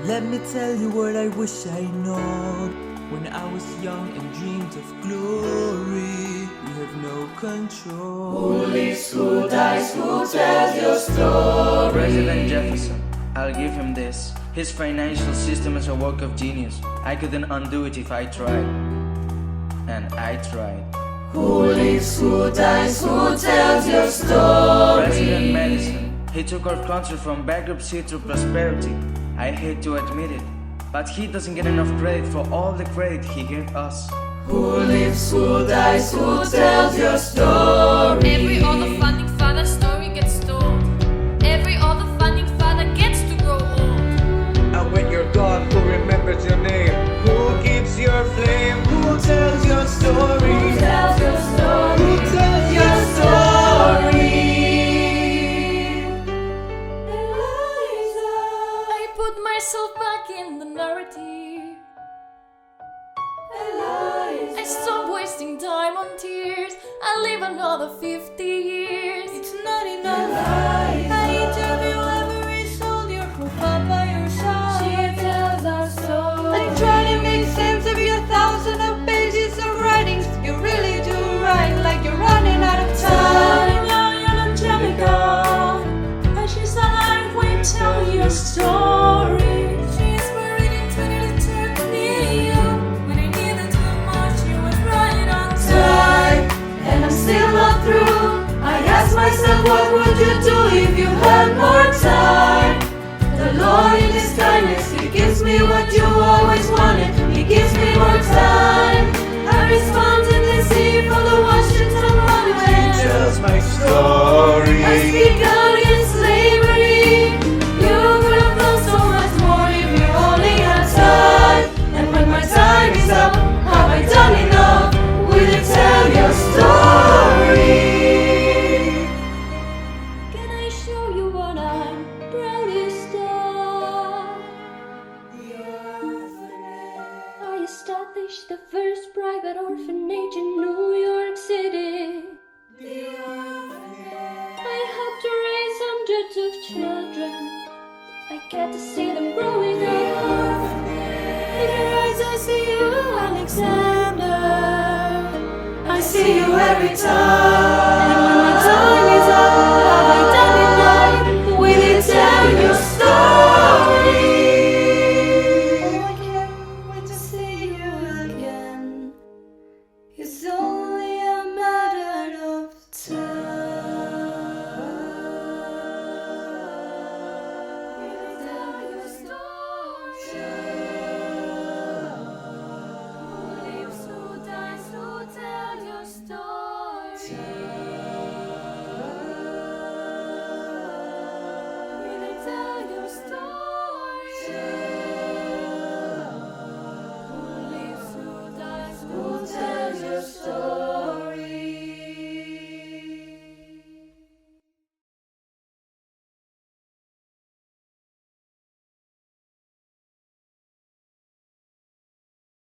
Let me tell you what I wish I know. When I was young and dreamed of glory, we have no control. Who lives, who dies, who tells your story? President Jefferson, I'll give him this. His financial system is a work of genius. I couldn't undo it if I tried. And I tried. Who lives, who dies, who tells your story? President Madison, he took our country from bankruptcy to prosperity. I hate to admit it, but he doesn't get enough credit for all the credit he gave us. Who lives, who dies, who tells your story? Every other founding father story gets told. Every other founding father gets to grow old. And when you're gone, who remembers your name? Who keeps your flame? Who tells your story? Who tells your story? Who tells Your story? I put myself back in the narrative. I stop wasting time on tears. I live another 50 years. It's not enough. I interview every soldier who fought by your side. She tells our story. I try to make sense of your thousands of pages of writings. You really do write like you're running out of time. Young and Angelica, and she's alive. We tell your story. She's buried into eternity. When I needed too much, she was right on time. And I'm still not through. I ask myself, what would you do if you had more time? The Lord in His kindness, He gives me what you always wanted. He gives me more time. I respond to the sea from the Washington runway. tells my story? I speak out against slavery. You could have done so much more if you only had time. And when my time is up, have I done enough? Will you tell your story? Can I show you what I'm proudest of? I established the first private orphanage in New York City. I helped to raise hundreds of children. I get to see them growing up. In your eyes I see you, Alexander. I see you every time.